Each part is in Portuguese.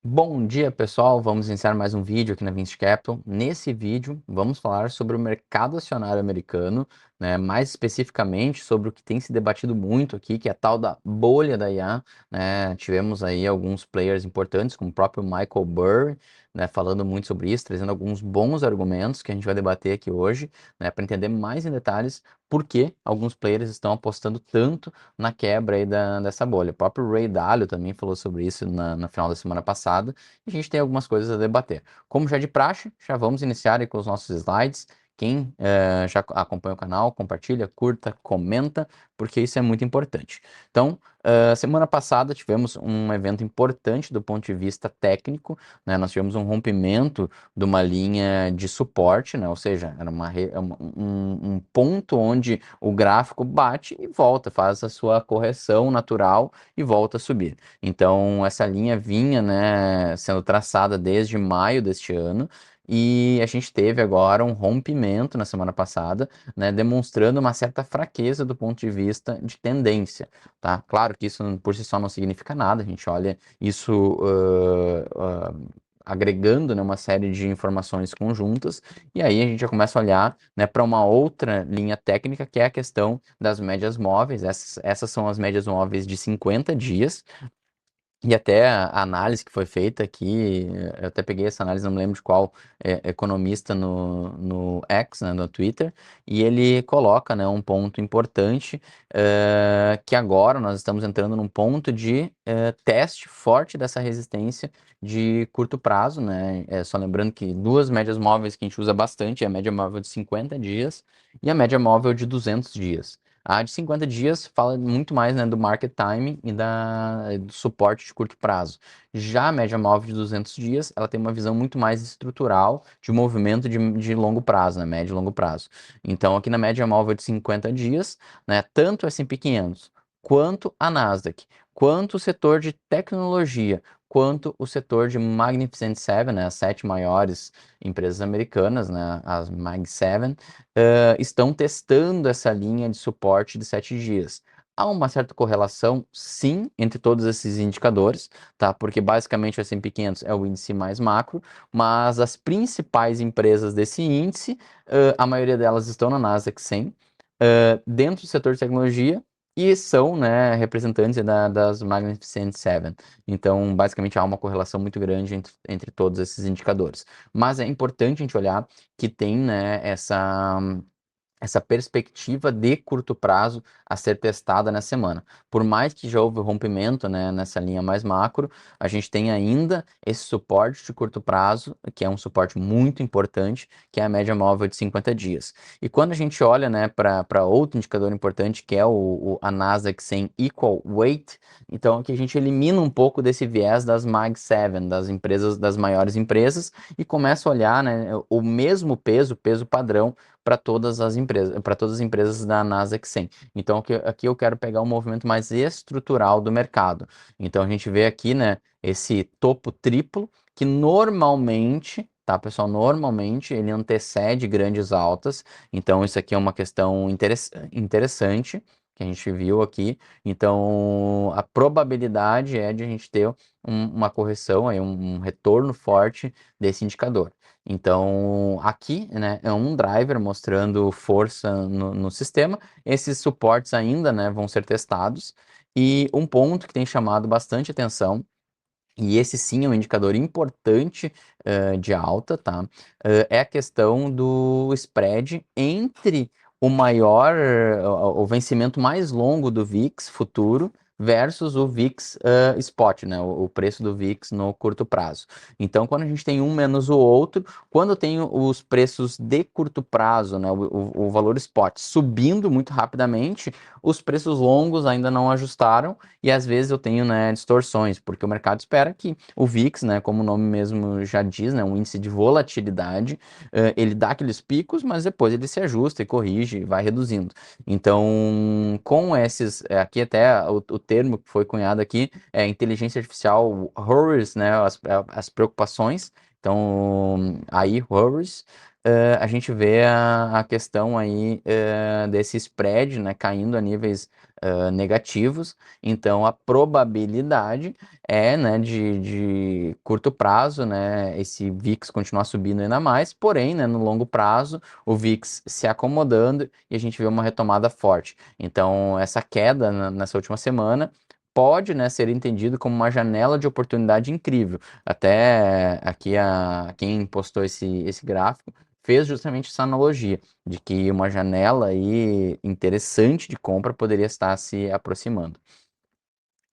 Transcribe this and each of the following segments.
Bom dia, pessoal. Vamos iniciar mais um vídeo aqui na Vinci Capital. Nesse vídeo, vamos falar sobre o mercado acionário americano, né? Mais especificamente sobre o que tem se debatido muito aqui, que é a tal da bolha da IA, né? Tivemos aí alguns players importantes, como o próprio Michael Burry, né? Falando muito sobre isso, trazendo alguns bons argumentos que a gente vai debater aqui hoje, né? Para entender mais em detalhes por que alguns players estão apostando tanto na quebra aí dessa bolha. O próprio Ray Dalio também falou sobre isso no final da semana passada, e a gente tem algumas coisas a debater. Como já de praxe, já vamos iniciar aí com os nossos slides. Quem já acompanha o canal, compartilha, curta, comenta, porque isso é muito importante. Então, semana passada tivemos um evento importante do ponto de vista técnico, né? Nós tivemos um rompimento de uma linha de suporte, né? Ou seja, era um ponto onde o gráfico bate e volta, faz a sua correção natural e volta a subir. Então, essa linha vinha, né, sendo traçada desde maio deste ano. E a gente teve agora um rompimento na semana passada, né, demonstrando uma certa fraqueza do ponto de vista de tendência, tá? Claro que isso por si só não significa nada, a gente olha isso agregando, né, uma série de informações conjuntas, e aí a gente já começa a olhar, né, para uma outra linha técnica, que é a questão das médias móveis. Essas são as médias móveis de 50 dias, e até a análise que foi feita aqui, eu até peguei essa análise, não me lembro de qual economista no X, né, no Twitter, e ele coloca, né, um ponto importante, que agora nós estamos entrando num ponto de teste forte dessa resistência de curto prazo, né? Só lembrando que duas médias móveis que a gente usa bastante é a média móvel de 50 dias e a média móvel de 200 dias. A de 50 dias fala muito mais, né, do market timing e do suporte de curto prazo. Já a média móvel de 200 dias, ela tem uma visão muito mais estrutural de movimento de longo prazo, né, médio e longo prazo. Então, aqui na média móvel de 50 dias, né, tanto o S&P 500 quanto a Nasdaq, quanto o setor de tecnologia, quanto o setor de Magnificent Seven, né, as sete maiores empresas americanas, né, as Mag Seven, estão testando essa linha de suporte de 7 dias. Há uma certa correlação, sim, entre todos esses indicadores, tá? Porque basicamente o S&P 500 é o índice mais macro, mas as principais empresas desse índice, a maioria delas estão na Nasdaq 100, dentro do setor de tecnologia, e são, né, representantes das Magnificent Seven. Então, basicamente, há uma correlação muito grande entre todos esses indicadores. Mas é importante a gente olhar que tem, né, essa perspectiva de curto prazo a ser testada na semana. Por mais que já houve rompimento, né, nessa linha mais macro, a gente tem ainda esse suporte de curto prazo, que é um suporte muito importante, que é a média móvel de 50 dias. E quando a gente olha, né, para outro indicador importante, que é a Nasdaq 100 Equal Weight, então aqui a gente elimina um pouco desse viés das Mag 7, das empresas, das maiores empresas, e começa a olhar, né, o mesmo peso padrão para todas as empresas da Nasdaq 100. Então aqui eu quero pegar um movimento mais estrutural do mercado. Então a gente vê aqui, né, esse topo triplo que normalmente, tá, pessoal, normalmente ele antecede grandes altas. Então isso aqui é uma questão interessante que a gente viu aqui. Então a probabilidade é de a gente ter uma correção aí, um retorno forte desse indicador. Então, aqui, né, é um driver mostrando força no sistema. Esses suportes ainda, né, vão ser testados. E um ponto que tem chamado bastante atenção, e esse sim é um indicador importante de alta, tá? É a questão do spread entre o vencimento mais longo do VIX futuro versus o VIX spot, né? O preço do VIX no curto prazo. Então, quando a gente tem um menos o outro, quando eu tenho os preços de curto prazo, né? O valor spot subindo muito rapidamente, os preços longos ainda não ajustaram e às vezes eu tenho, né, distorções, porque o mercado espera que o VIX, né, como o nome mesmo já diz, né, um índice de volatilidade, ele dá aqueles picos, mas depois ele se ajusta e corrige e vai reduzindo. Então, com esses, aqui até o termo que foi cunhado aqui é inteligência artificial worries, né, as preocupações. Então, aí, worries. a gente vê a questão aí desse spread, né, caindo a níveis negativos. Então, a probabilidade é, né, de curto prazo, né, esse VIX continuar subindo ainda mais, porém, né, no longo prazo, o VIX se acomodando e a gente vê uma retomada forte. Então, essa queda nessa última semana pode, né, ser entendido como uma janela de oportunidade incrível. Até aqui quem postou esse gráfico fez justamente essa analogia de que uma janela aí interessante de compra poderia estar se aproximando.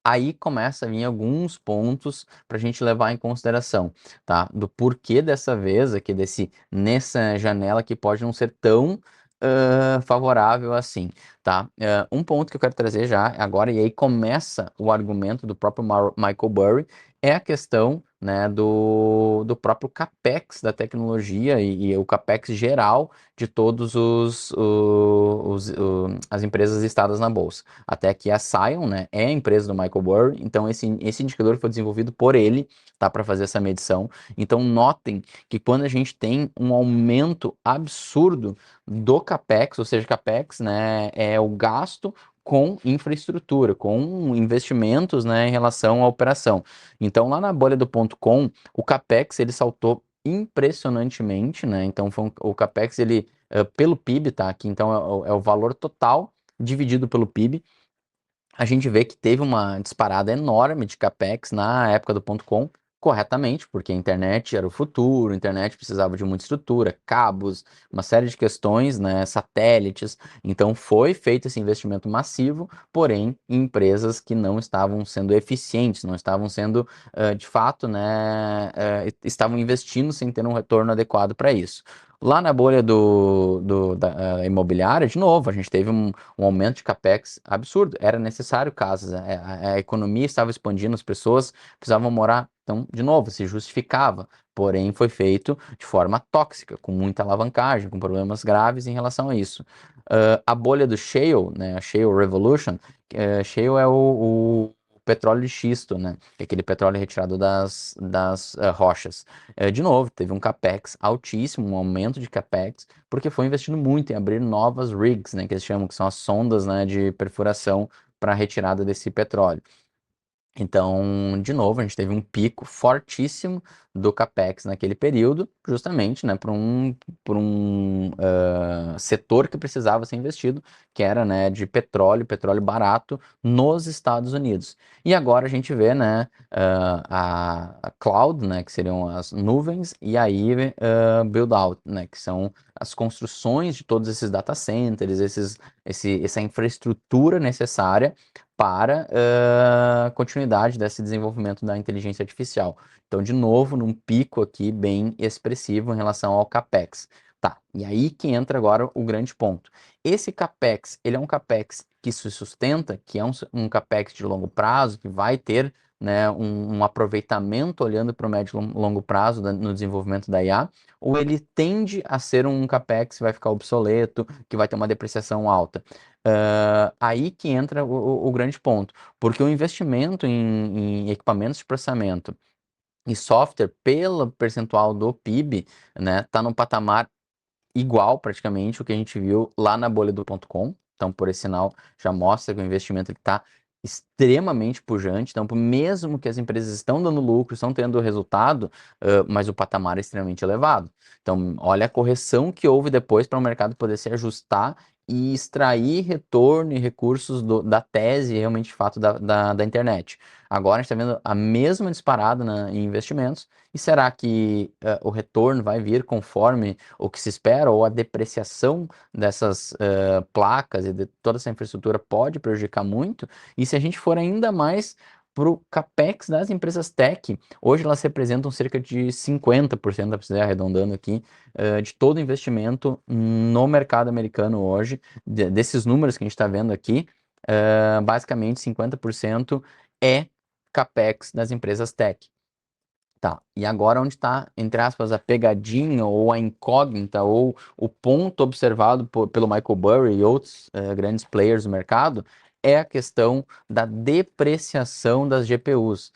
Aí começa a vir alguns pontos para a gente levar em consideração, tá? Do porquê dessa vez aqui, nessa janela que pode não ser tão favorável assim, tá? Um ponto que eu quero trazer já agora, e aí começa o argumento do próprio Michael Burry, é a questão, né, do próprio CAPEX da tecnologia e o CAPEX geral de todos as empresas listadas na bolsa. Até que a Scion, né, é a empresa do Michael Burry, então esse indicador foi desenvolvido por ele, tá, para fazer essa medição. Então notem que quando a gente tem um aumento absurdo do CAPEX, ou seja, CAPEX, né, é o gasto com infraestrutura, com investimentos, né, em relação à operação. Então lá na bolha do ponto com, o CAPEX ele saltou impressionantemente, né? Então o CAPEX ele pelo PIB, tá? Aqui então é o valor total dividido pelo PIB, a gente vê que teve uma disparada enorme de capex na época do ponto .com, corretamente, porque a internet era o futuro, a internet precisava de muita estrutura, cabos, uma série de questões, né, satélites. Então foi feito esse investimento massivo, porém em empresas que não estavam sendo eficientes, não estavam sendo, de fato, né, estavam investindo sem ter um retorno adequado para isso. Lá na bolha da imobiliária, de novo, a gente teve um aumento de capex absurdo. Era necessário casas, a economia estava expandindo, as pessoas precisavam morar. Então, de novo, se justificava. Porém, foi feito de forma tóxica, com muita alavancagem, com problemas graves em relação a isso. A bolha do shale, né, a shale revolution, shale é o petróleo de xisto, né? Que é aquele petróleo retirado das rochas. De novo, teve um capex altíssimo, um aumento de capex, porque foi investindo muito em abrir novas rigs, né, que eles chamam, que são as sondas, né, de perfuração para a retirada desse petróleo. Então, de novo, a gente teve um pico fortíssimo do capex naquele período, justamente, né, por um setor que precisava ser investido, que era, né, de petróleo barato nos Estados Unidos. E agora a gente vê, né, a cloud, né, que seriam as nuvens, e aí build-out, né, que são as construções de todos esses data centers, essa infraestrutura necessária para a continuidade desse desenvolvimento da inteligência artificial. Então, de novo, num pico aqui bem expressivo em relação ao CAPEX. Tá, e aí que entra agora o grande ponto. Esse CAPEX, ele é um CAPEX que se sustenta, que é um CAPEX de longo prazo, que vai ter, né, um aproveitamento olhando para o médio e longo prazo no desenvolvimento da IA, ou ele tende a ser um CAPEX que vai ficar obsoleto, que vai ter uma depreciação alta. Aí que entra o grande ponto, porque o investimento em equipamentos de processamento e software, pelo percentual do PIB, né, tá num patamar igual praticamente o que a gente viu lá na bolha do ponto .com. Então, por esse sinal, já mostra que o investimento está extremamente pujante. Então, mesmo que as empresas estão dando lucro, estão tendo resultado, mas o patamar é extremamente elevado. Então, olha a correção que houve depois para o mercado poder se ajustar e extrair retorno e recursos da tese, realmente, de fato, da internet. Agora a gente está vendo a mesma disparada em investimentos. E será que o retorno vai vir conforme o que se espera, ou a depreciação dessas placas e de toda essa infraestrutura pode prejudicar muito? E se a gente for ainda mais para o CAPEX das empresas tech, hoje elas representam cerca de 50%, para você arredondando aqui, de todo o investimento no mercado americano hoje, desses números que a gente está vendo aqui, basicamente 50% é CAPEX das empresas tech. Tá, e agora onde está, entre aspas, a pegadinha ou a incógnita ou o ponto observado pelo Michael Burry e outros grandes players do mercado é a questão da depreciação das GPUs.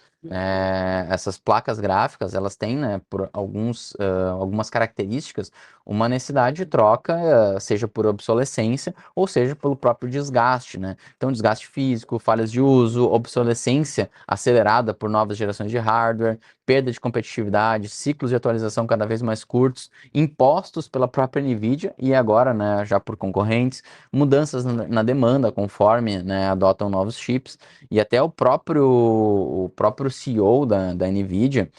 essas placas gráficas, elas têm, né, por algumas características, uma necessidade de troca, seja por obsolescência ou seja pelo próprio desgaste, né? Então, desgaste físico, falhas de uso, obsolescência acelerada por novas gerações de hardware, perda de competitividade, ciclos de atualização cada vez mais curtos, impostos pela própria Nvidia e agora, né, já por concorrentes, mudanças na demanda conforme, né, adotam novos chips. E até o próprio CEO da NVIDIA,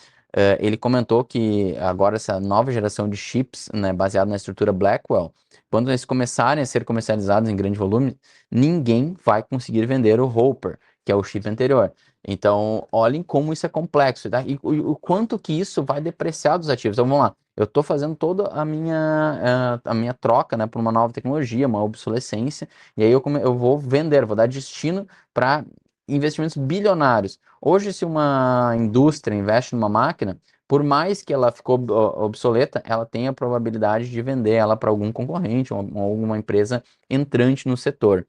ele comentou que agora essa nova geração de chips, né, baseada na estrutura Blackwell, quando eles começarem a ser comercializados em grande volume, ninguém vai conseguir vender o Hopper, que é o chip anterior. Então, olhem como isso é complexo, tá? E o quanto que isso vai depreciar dos ativos. Então, vamos lá. Eu estou fazendo toda a minha troca, né, por uma nova tecnologia, uma obsolescência, e aí eu vou vender, vou dar destino para investimentos bilionários. Hoje, se uma indústria investe numa máquina, por mais que ela ficou obsoleta, ela tem a probabilidade de vender ela para algum concorrente ou alguma empresa entrante no setor.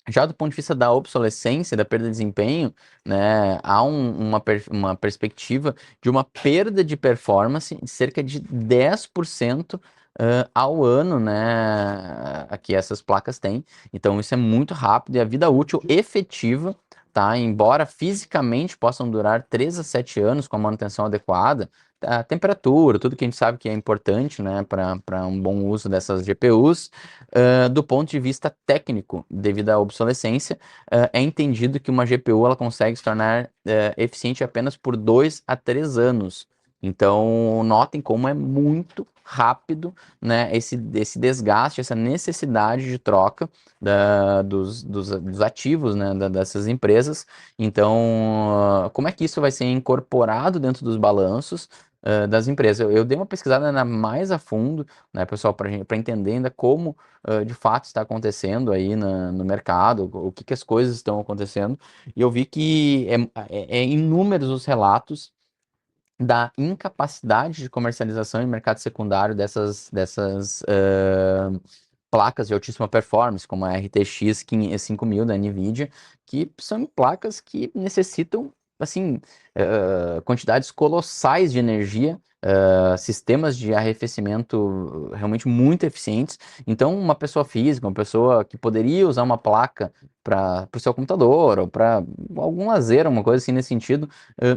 Já do ponto de vista da obsolescência, da perda de desempenho, né, há uma perspectiva de uma perda de performance de cerca de 10% ao ano, né, que essas placas têm. Então, isso é muito rápido e a vida útil efetiva, tá? Embora fisicamente possam durar 3 a 7 anos com a manutenção adequada, a temperatura, tudo que a gente sabe que é importante, né, para um bom uso dessas GPUs, do ponto de vista técnico, devido à obsolescência, é entendido que uma GPU ela consegue se tornar eficiente apenas por 2 a 3 anos. Então, notem como é muito rápido, né, esse desgaste, essa necessidade de troca dos ativos, né, dessas empresas. Então, como é que isso vai ser incorporado dentro dos balanços das empresas? Eu dei uma pesquisada mais a fundo, né, pessoal, para entender ainda como de fato está acontecendo aí no mercado, o que que as coisas estão acontecendo, e eu vi que é inúmeros os relatos da incapacidade de comercialização em mercado secundário dessas placas de altíssima performance, como a RTX 5000 da NVIDIA, que são placas que necessitam, assim, quantidades colossais de energia, sistemas de arrefecimento realmente muito eficientes. Então, uma pessoa física, uma pessoa que poderia usar uma placa para o seu computador ou para algum lazer, uma coisa assim nesse sentido,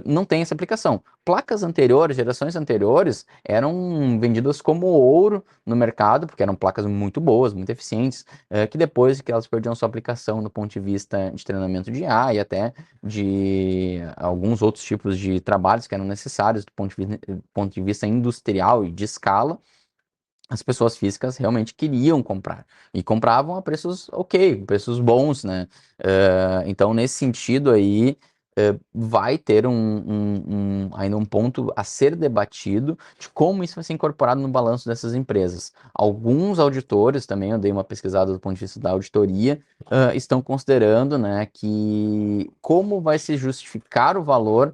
não tem essa aplicação. Placas anteriores, gerações anteriores, eram vendidas como ouro no mercado, porque eram placas muito boas, muito eficientes, que depois que elas perdiam sua aplicação no ponto de vista de treinamento de IA e até de alguns outros tipos de trabalhos que eram necessários do ponto de vista industrial e de escala, as pessoas físicas realmente queriam comprar e compravam a preços ok, preços bons, né? Então, nesse sentido aí, vai ter ainda um ponto a ser debatido de como isso vai ser incorporado no balanço dessas empresas. Alguns auditores, também eu dei uma pesquisada do ponto de vista da auditoria, estão considerando, né, que como vai se justificar o valor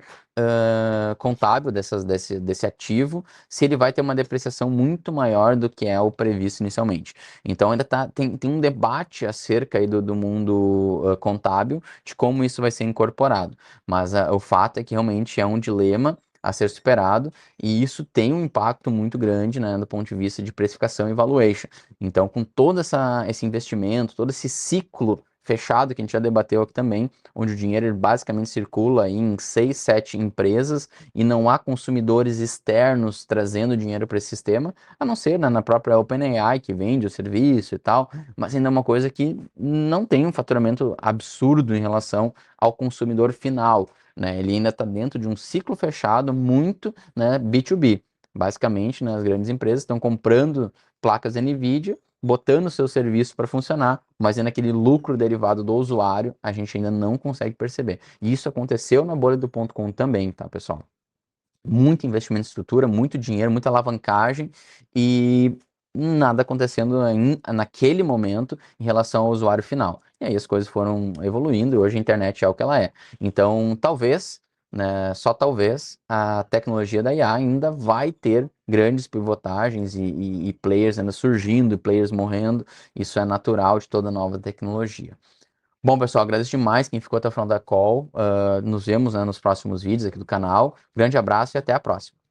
contábil desse ativo se ele vai ter uma depreciação muito maior do que é o previsto inicialmente. Então ainda tem um debate acerca aí do mundo contábil de como isso vai ser incorporado. Mas o fato é que realmente é um dilema a ser superado e isso tem um impacto muito grande, né, do ponto de vista de precificação e valuation. Então, com todo esse investimento, todo esse ciclo fechado que a gente já debateu aqui também, onde o dinheiro ele basicamente circula em 6, 7 empresas e não há consumidores externos trazendo dinheiro para esse sistema, a não ser, né, na própria OpenAI que vende o serviço e tal, mas ainda é uma coisa que não tem um faturamento absurdo em relação ao consumidor final, né? Ele ainda está dentro de um ciclo fechado muito, né, B2B. Basicamente, né, as grandes empresas estão comprando placas NVIDIA, botando o seu serviço para funcionar, mas é naquele lucro derivado do usuário, a gente ainda não consegue perceber. E isso aconteceu na bolha do ponto .com também, tá, pessoal? Muito investimento em estrutura, muito dinheiro, muita alavancagem e nada acontecendo naquele momento em relação ao usuário final. E aí as coisas foram evoluindo e hoje a internet é o que ela é. Então, talvez, né, só talvez, a tecnologia da IA ainda vai ter grandes pivotagens e players ainda surgindo, e players morrendo. Isso é natural de toda nova tecnologia. Bom, pessoal, agradeço demais quem ficou até o final da call. Nos vemos, né, nos próximos vídeos aqui do canal. Grande abraço e até a próxima.